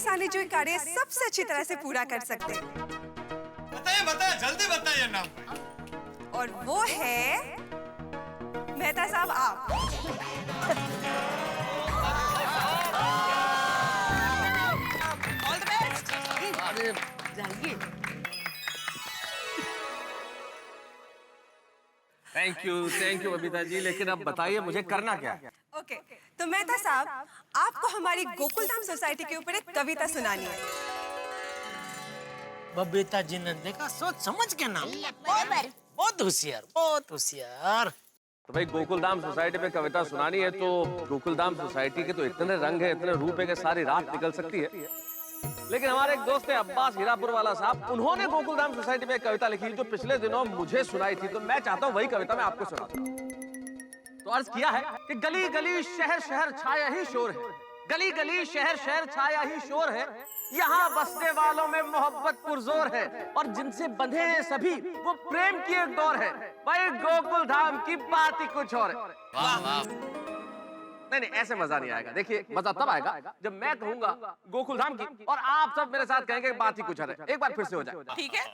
इंसानी जो कार्य सबसे अच्छी तरह से पूरा कर सकते हैं। बताइए बताइए, जल्दी बताइए नाम। और वो है मेहता साहब आप। All the best. अरे जाइए। थैंक यू बबीता जी, लेकिन अब बताइए मुझे करना क्या है? ओके, तो मेहता साहब आपको हमारी गोकुलधाम सोसाइटी के ऊपर एक कविता सुनानी है। बबीता जी ने देखा, सोच समझ के नाम, बहुत होशियार, बहुत होशियार। तो भाई गोकुलधाम सोसाइटी में कविता सुनानी है तो गोकुलधाम सोसाइटी के तो इतने रंग है, इतने रूप है कि सारी रात निकल सकती है। लेकिन हमारे एक दोस्त है अब्बास हीरापुर वाला साहब, उन्होंने गोकुलधाम सोसाइटी में एक कविता लिखी जो पिछले दिनों मुझे सुनाई थी, तो मैं चाहता हूँ वही कविता मैं आपको सुनाता हूँ। तो अर्ज किया है कि गली गली शहर शहर छाया ही शोर है, गली गली शहर शहर छाया ही शोर है, यहाँ बसने वालों में मोहब्बत पुरजोर है, और जिनसे बंधे हैं सभी वो प्रेम की एक डोर है। भाई गोकुलधाम की बात ही कुछ और है। वाह वाह। नहीं नहीं, ऐसे मजा नहीं आएगा। देखिए मजा तब आएगा जब मैं कहूंगा गोकुलधाम की और आप सब मेरे साथ कहेंगे बात ही कुछ है। एक बार फिर से हो जाए, ठीक है?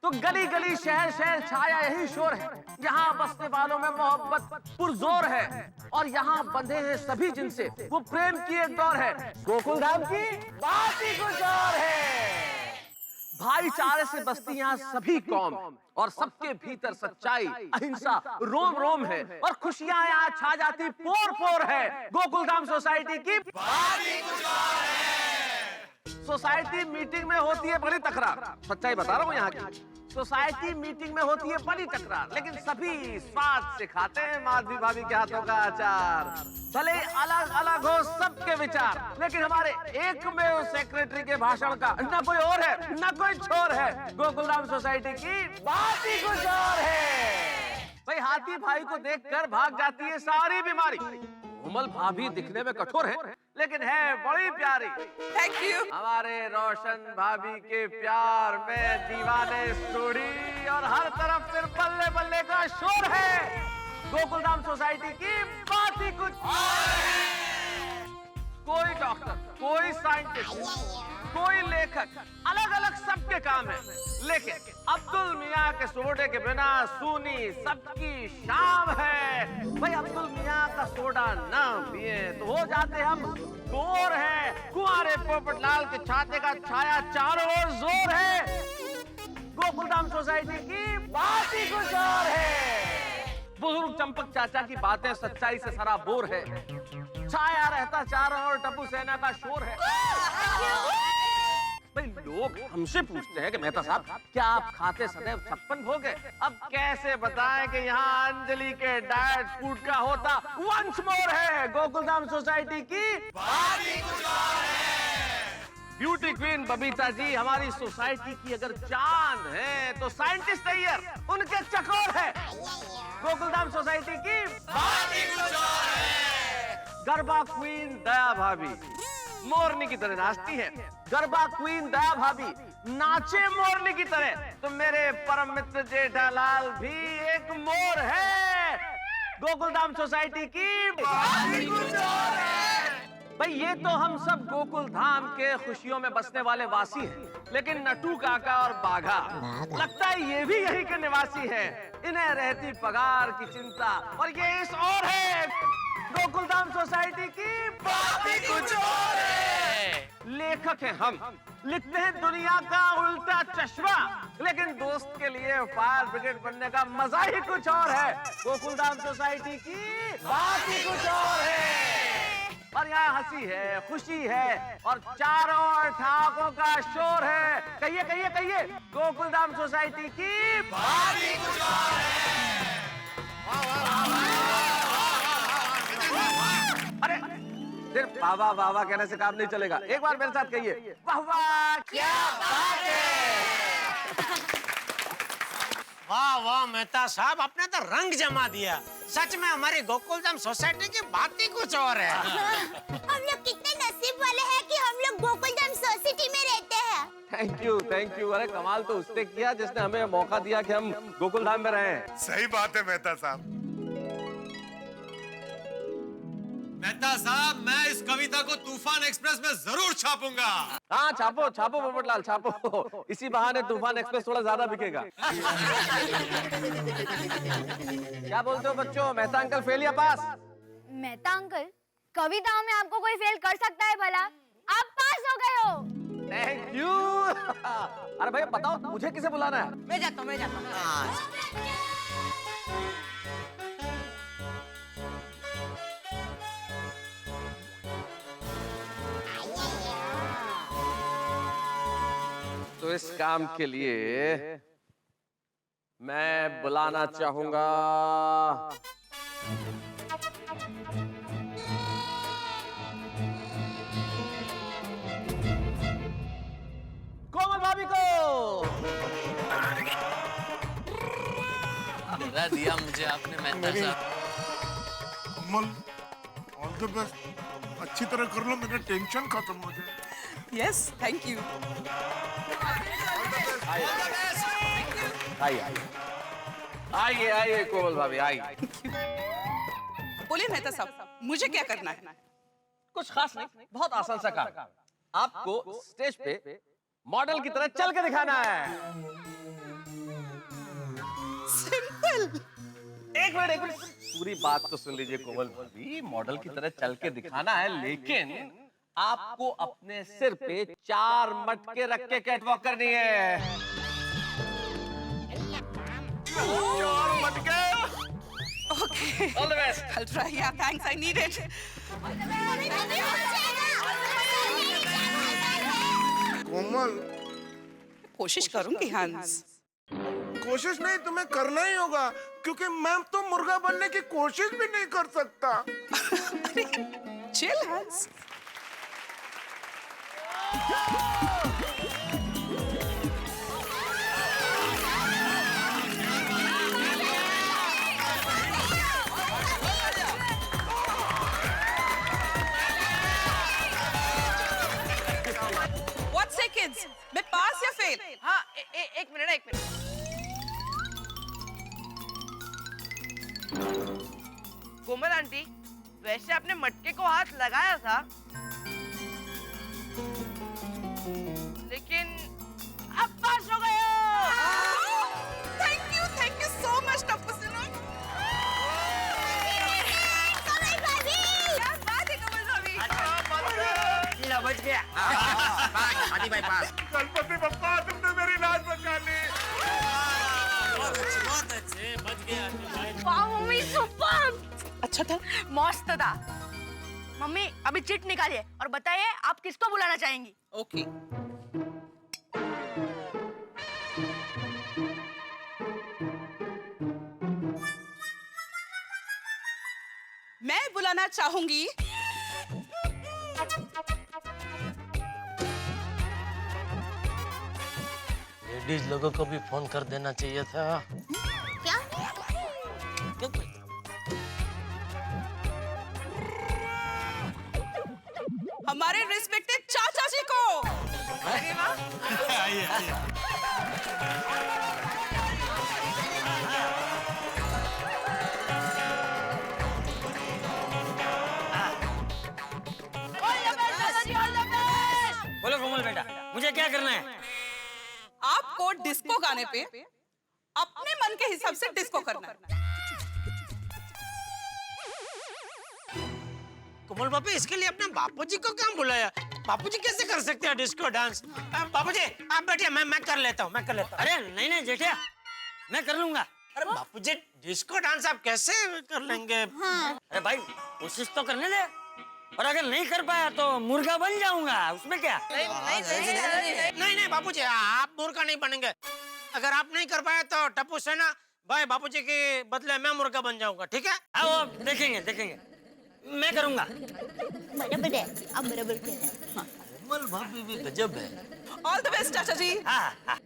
तो गली गली शहर शहर छाया यही शोर है, यहाँ बसने वालों में मोहब्बत पुरजोर है, और यहाँ बंधे हैं सभी जिनसे वो प्रेम की एक डोर है। गोकुलधाम की बात ही कुछ और है। भाईचारे से बसती यहाँ सभी कौम, और सबके भीतर सच्चाई अहिंसा रोम रोम है, और खुशियाँ यहाँ छा जाती पोर पोर है। गोकुलधाम सोसाइटी की बात ही कुछ और है। सोसाइटी मीटिंग में होती है बड़ी तकरार, सच्चाई बता रहा हूँ यहाँ की। सोसाइटी मीटिंग में होती है बड़ी तकरार, लेकिन सभी स्वाद से खाते हैं माधवी भाभी के हाथों का अचार। भले अलग अलग हो सबके विचार, लेकिन हमारे एक में उस सेक्रेटरी के भाषण का न कोई और है न कोई छोर है। गोकुलधाम सोसाइटी की बात ही कुछ और है। भाई हाथी भाई को देखकर भाग जाती है सारी बीमारी। उमल भाभी दिखने में कठोर है, लेकिन है बड़ी प्यारी। Thank you. हमारे रोशन भाभी के प्यार में दीवाने स्टोरी, और हर तरफ फिर बल्ले बल्ले का शोर है। गोकुलधाम सोसाइटी की बात ही कुछ और है। कोई डॉक्टर, कोई साइंटिस्ट, कोई लेखक, अलग अलग सबके काम है, लेकिन अब्दुल मियाँ के सोडे के बिना सूनी सबकी शाम है। भाई अब्दुल मियाँ का सोडा ना पिए तो हो जाते हम बोर है। कुंवारे पोपटलाल के छाते का छाया चारों ओर जोर है। गोकुलधाम सोसाइटी की बात ही कुछ और है। बुजुर्ग चंपक चाचा की बातें सच्चाई से सराबोर है, छाया रहता चारों ओर टप्पू सेना का शोर है। भाई लोग हमसे पूछते हैं कि मेहता साहब क्या आप खाते सदैव 56 भोग है? अब कैसे बताएं कि यहाँ अंजलि के डाइट फूड का होता वंस मोर है। गोकुलधाम सोसाइटी की बात ही कुछ और है। ब्यूटी क्वीन बबीता जी हमारी सोसाइटी की अगर चांद है तो साइंटिस्ट अय्यर उनके चकोर है। गोकुलधाम सोसाइटी की बात ही कुछ और है। गरबा क्वीन दया भाभी मोरनी की तरह नाचती है। गरबा क्वीन दया भाभी नाचे मोरनी की तरह, तो मेरे परम मित्र जेठालाल भी एक मोर है। गोकुलधाम सोसाइटी की बात ही कुछ और है। भाई ये तो हम सब गोकुलधाम के खुशियों में बसने वाले वासी हैं, लेकिन नटू काका और बाघा लगता है ये भी यही के निवासी है। इन्हें रहती पगार की चिंता, और ये इस और है। गोकुलधाम सोसाइटी की बात ही कुछ और है। लेखक हैं हम, लिखते हैं दुनिया का उल्टा चश्मा, लेकिन दोस्त के लिए फायर ब्रिगेड बनने का मजा ही कुछ और है। गोकुलधाम सोसाइटी की बात ही कुछ और है। और यहाँ हंसी है, खुशी है, और चारों ओर ठहाकों का शोर है। कहिए कहिए कहिए, गोकुलधाम सोसाइटी की बात ही कुछ और है। अरे सिर्फ वाह वाह वाह कहने से काम नहीं चलेगा, एक बार मेरे साथ कहिए वाह वाह क्या बात है। वाह वाह मेहता साहब, आपने तो रंग जमा दिया। सच में हमारी गोकुलधाम सोसाइटी की बात ही कुछ और है। हम लोग कितने नसीब वाले हैं कि हम लोग गोकुलधाम सोसाइटी में रहते हैं। Thank you. अरे कमाल तो उसने किया जिसने हमें मौका दिया कि हम गोकुलधाम में रहें। सही बात है मेहता साहब। मेहता साहब मैं इस कविता को तूफान एक्सप्रेस में जरूर छापूंगा। हाँ छापो छापो पोपटलाल छापो, इसी बहाने तूफान एक्सप्रेस थोड़ा ज्यादा बिकेगा। क्या बोलते हो बच्चों, मेहता अंकल फेल या पास? मेहता अंकल, कविताओं में आपको कोई फेल कर सकता है भला? आप पास हो गए हो। Thank you. अरे भैया बताओ मुझे किसे बुलाना है? मैं जाता हूँ। तो इस काम के लिए मैं बुलाना चाहूंगा कोमल भाभी को। डरा दिया मुझे आपने मेहता साहब। कमल, ऑल द बेस्ट। अच्छी तरह कर लो, मेरा टेंशन खत्म हो जाए। Yes, thank you. आइए आइए आइए कोमल भाभी आइए। बोलिए मेहता साहब, मुझे क्या करना है? कुछ खास नहीं, बहुत आसान सा काम। आपको स्टेज पे मॉडल की तरह चल के दिखाना है। सिंपल। एक मिनट पूरी बात तो सुन लीजिए कोमल भाभी। मॉडल की तरह चल के दिखाना है, लेकिन आपको अपने सिर पे 4 मटके रख के कैटवॉक करनी है। 4 मटके। Okay. All the best. I'll try. Yeah, thanks. I need it. कोमल, कोशिश करूंगी हंस। कोशिश नहीं, तुम्हें करना ही होगा, क्योंकि मैं तो मुर्गा बनने की कोशिश भी नहीं कर सकता। चिल हंस। What say kids? मैं पास या फेल? हाँ एक मिनट। कोमल आंटी, वैसे आपने मटके को हाथ लगाया था, लेकिन आप पास हो गए हो। Thank you so much, Tappu क्या बात है कमल भाभी? बच गया। आदि भाई पास। गणपति बप्पा, तुमने मेरी लाज बचा ली। बहुत अच्छे, बच गया भाई। वाह मम्मी, सुपर। अच्छा था। मस्त था। मम्मी अभी चिट निकालिए और बताइए आप किसको बुलाना चाहेंगी? ओके। मैं बुलाना चाहूंगी लेडीज लोगों को भी फोन कर देना चाहिए था। क्या? हमारे रिस्पेक्टेड चाचा जी को। अरे वाह। आइए। बोलो कोमल बेटा, मुझे क्या करना है? आपको डिस्को गाने पे अपने मन के हिसाब से डिस्को करना है। कोमल बापू, इसके लिए अपने बापूजी को क्यों बुलाया? बापूजी कैसे कर सकते हैं डिस्को डांस? बापूजी आप बैठिए, मैं कर लेता हूँ। अरे नहीं जेठिया, मैं कर लूंगा। अरे बापूजी, डिस्को डांस आप कैसे कर लेंगे? अरे भाई कोशिश तो करने दे, और अगर नहीं कर पाया तो मुर्गा बन जाऊंगा, उसमें क्या? नहीं बापूजी, आप मुर्गा नहीं बनेंगे। अगर आप नहीं कर पाए तो टप्पू सेना भाई बापूजी के बदले मैं मुर्गा बन जाऊंगा, ठीक है? आओ देखेंगे, मैं करूंगा। बराबर है, आप बराबर कह रहे हैं। कोमल भाभी भी गजब है। ऑल द बेस्ट चाचा जी। हाँ।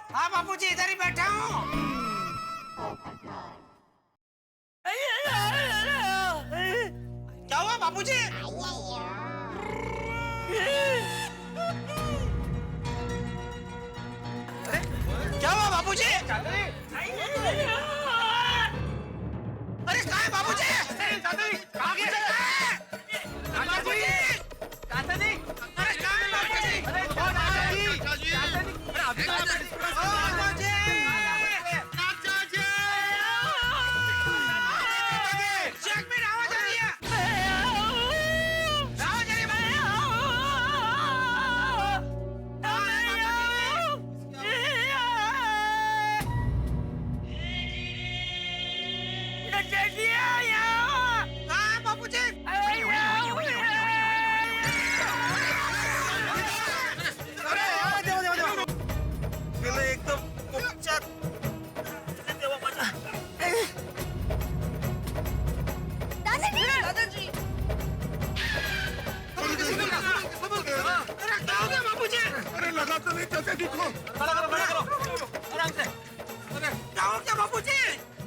हाँ बापूजी, इधर ही बैठा हूँ। क्या हुआ बापूजी? क्या हुआ बापूजी? अरे कहाँ है बापूजी? कहाँ गए? बापूजी! अरे कहाँ है बापूजी? चेक में आवाज आ रही है। आवाज आ रही है बापूजी। दादाजी अरे क्या हो गया बापूजी? अरे लगा तो नहीं, जैसे दिखो। आराम से। अरे क्या हो गया बापूजी?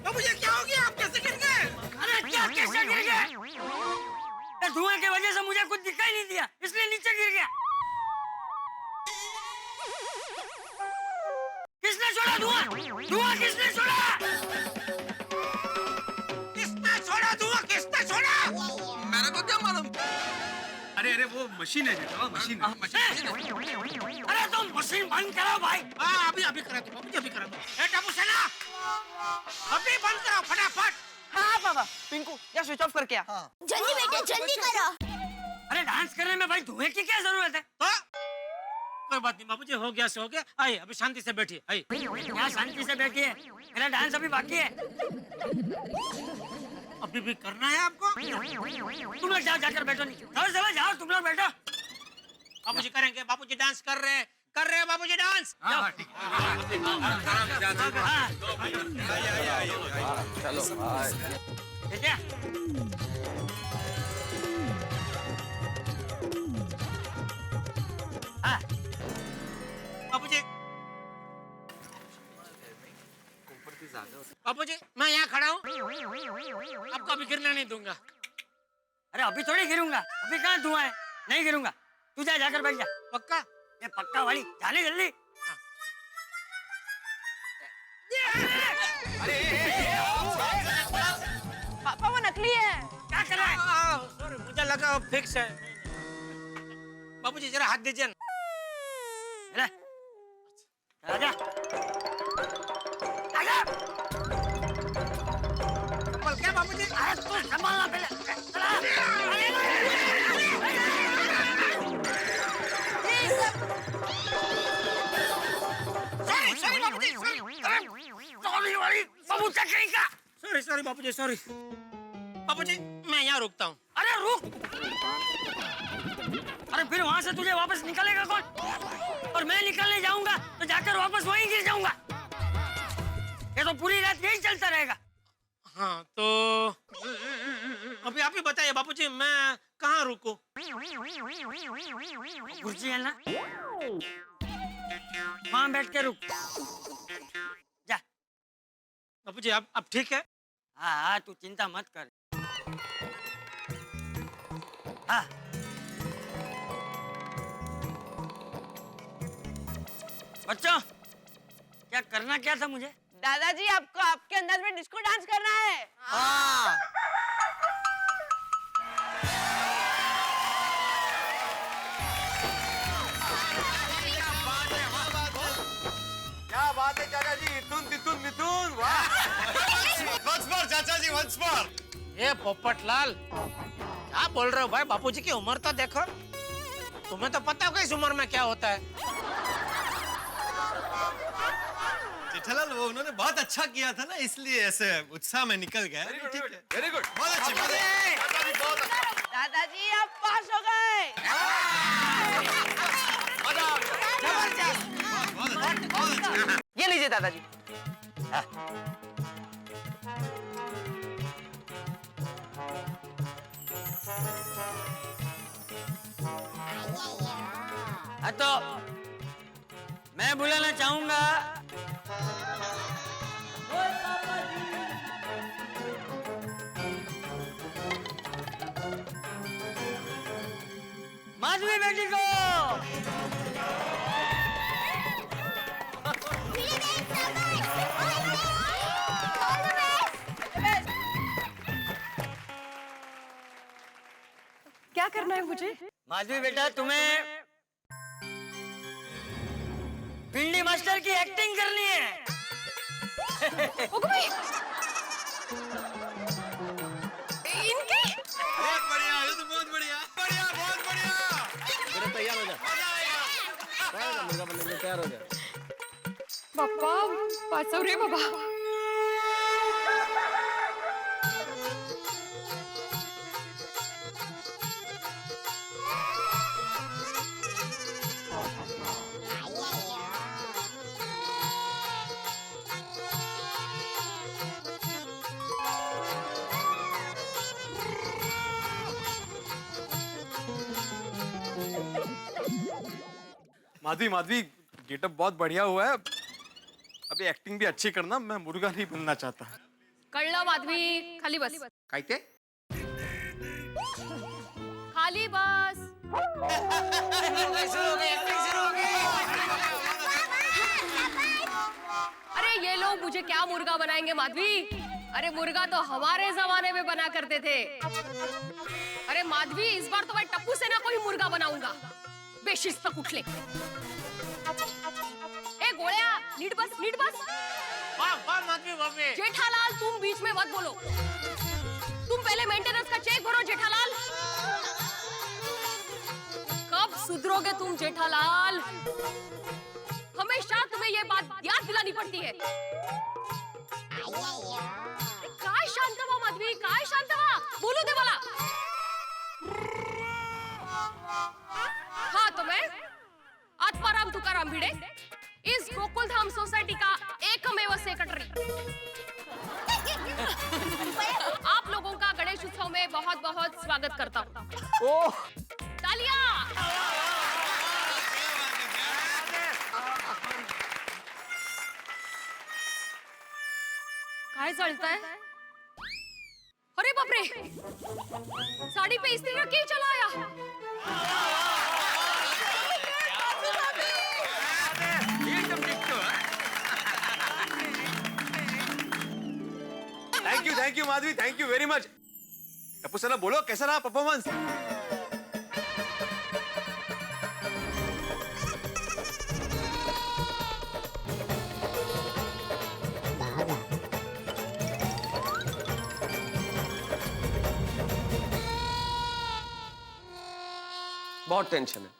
बापूजी क्या हो गया? आप कैसे गिर गए? अरे क्या कैसे गिर गया? धुआं की वजह से मुझे कुछ दिखाई नहीं दिया, इसलिए नीचे गिर गया। किसने छोड़ा धुआं? धुआं किसने छोड़ा? किसने छोड़ा धुआं? किसने छोड़ा? मेरे को क्या मालूम? अरे अरे वो मशीन है बेटा, मशीन है। अरे तुम मशीन बंद करो भाई। हाँ अभी अभी करा दो बापूजी, अभी करा दो। ए टापू सेना, अभी बंद करो फटाफट। हाँ पापा, पिंकू या स्विच ऑफ करके आ। जल्दी बेटे जल्दी करो। अरे डांस करने में भाई धुएं की क्या जरूरत है? तो कोई बात नहीं बापूजी, हो गया से हो गया। आइए अभी शांति से बैठिए। आइए यहाँ शांति से बैठिए, मेरा डांस अभी बाकी है। अभी भी करना है आपको? तुम लोग जाओ, जाकर बैठो। नहीं चलो जाओ, तुम लोग बैठो। बापूजी करेंगे, बापूजी डांस कर रहे हैं बापूजी डांस। हाँ ठीक है। चलो ठीक है। हाँ बापूजी, बापूजी मैं यहाँ खड़ा हूँ, आपको अभी गिरने नहीं दूंगा। अरे अभी थोड़ी गिरूंगा, अभी कहाँ धुआं है, नहीं गिरूंगा। तू जा, जाकर बैठ जा। पक्का? ये पक्का वाली, जाने जल्दी। पापा वो नकली है। क्या कर रहा है? सॉरी मुझे लगा फिक्स है। बापूजी जरा हाथ दीजिए ना। ले, आजा, आजा। संभल क्या बापूजी? अरे तू संभालना पहले। चला। सॉरी बापूजी, सॉरी वाली सबूत कहीं का। सॉरी बापूजी, सॉरी बापूजी, मैं यहाँ रुकता हूँ। अरे रुक। अरे फिर वहाँ से तुझे वापस निकलेगा कौन? और मैं निकलने जाऊंगा तो जाकर वापस वहीं गिर जाऊंगा। ये तो पूरी रात यही चलता रहेगा। हाँ तो अभी आप ही बताइए बापूजी, मैं कहाँ रुकूं? कुर्सी है ना, वहाँ बैठ के रुक जा। बापूजी आप ठीक है? हाँ तू चिंता मत कर। हाँ बच्चों, क्या करना क्या था मुझे? दादाजी आपको आपके अंदाज में डिस्को डांस करना है। हाँ क्या बात है चाचा जी, इतुन तितुन मिथुन, वाह। वंस मोर चाचा जी, वंस मोर। ये पोपटलाल क्या बोल रहे हो भाई? बापूजी की उम्र तो देखो। तुम्हें तो पता होगा इस उम्र में क्या होता है। जेठालाल वो उन्होंने बहुत अच्छा किया था ना, इसलिए ऐसे उत्साह में निकल गया। ठीक है, वेरी गुड, बहुत अच्छी बात है। दादाजी आप पास हो गए। ये लीजिए दादाजी। हाँ तो मैं बुलाना चाहूंगा माधवी बेटी को। क्या करना है मुझे? माधवी बेटा तुम्हें भिंडी मास्टर की एक्टिंग करनी है। इनकी बहुत बढ़िया, ये तो बहुत बढ़िया, बढ़िया, बहुत बढ़िया। मेरे तैयार हो जा, मजा आएगा। मुर्गा बनने के लिए तैयार हो जा। पापा पासव रे बाबा। माधवी माधवी गेटअप बहुत बढ़िया हुआ है। अभी एक्टिंग भी अच्छी करना, मैं मुर्गा नहीं बनना चाहता। कळलं माधवी, खाली बस। काय ते? खाली बस। अरे ये लोग मुझे क्या मुर्गा बनाएंगे माधवी? अरे मुर्गा तो हमारे जमाने में बना करते थे। अरे माधवी, इस बार तो मैं टप्पू सेना को ही मुर्गा बनाऊंगा। बेशिस्त कुठले। ए गोळ्या, नीट बस, नीट बस। वाह वाह माधवी भाभी। जेठालाल, तुम बीच में मत बोलो। तुम पहले मेंटेनेंस का चेक भरो जेठालाल। कब सुधरोगे तुम जेठालाल? हमेशा तुम्हें ये बात याद दिलानी पड़ती है। काय शांत व्हा माधवी, काय शांत व्हा, बोलू दे मला। हाँ तो मैं आत्माराम तुकाराम भिड़े, इस गोकुलधाम सोसाइटी का एकमेव सेक्रेटरी। आप लोगों का गणेश उत्सव में बहुत बहुत स्वागत करता हूँ। ओह, तालियां। काय चलता है? अरे बाप रे, साड़ी पे इस्त्री रख के ही चला आया। Thank you Madhavi, thank you very much. Tappu सेना बोलो, कैसा रहा परफॉर्मेंस? बहुत टेंशन है।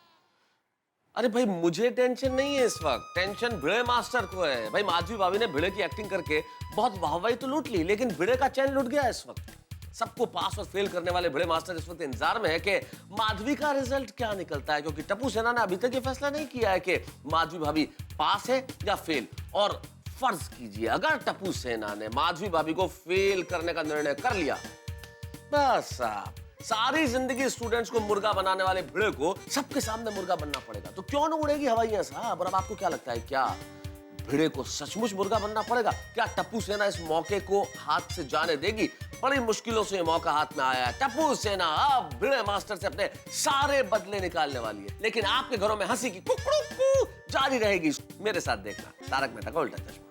अरे भाई मुझे टेंशन नहीं है इस वक्त, टेंशन भिड़े मास्टर को है। भाई माधवी भाभी ने भिड़े की एक्टिंग करके बहुत वाहवाही तो लूट ली, लेकिन भिड़े का चैन लूट गया इस वक्त। सबको पास और फेल करने वाले भिड़े मास्टर इस वक्त इंतजार में है कि माधवी का रिजल्ट क्या निकलता है, क्योंकि टप्पू सेना ने अभी तक ये फैसला नहीं किया है कि माधवी भाभी पास है या फेल। और फर्ज कीजिए अगर टप्पू सेना ने माधवी भाभी को फेल करने का निर्णय कर लिया, बस साहब सारी जिंदगी स्टूडेंट्स को मुर्गा बनाने वाले भिड़े को सबके सामने मुर्गा बनना पड़ेगा। तो क्यों न उड़ेगी हवाइयां साहब। और अब आपको क्या लगता है, क्या भिड़े को सचमुच मुर्गा बनना पड़ेगा? क्या टप्पू सेना इस मौके को हाथ से जाने देगी? बड़ी मुश्किलों से ये मौका हाथ में आया है। टप्पू सेना अब भिड़े मास्टर से अपने सारे बदले निकालने वाली है, लेकिन आपके घरों में हंसी की कुकड़ू जारी रहेगी। मेरे साथ देखना तारक मेहता का उल्टा चश्मा।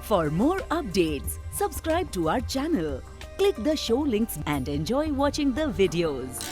For more updates, subscribe to our channel, click the show links and enjoy watching the videos.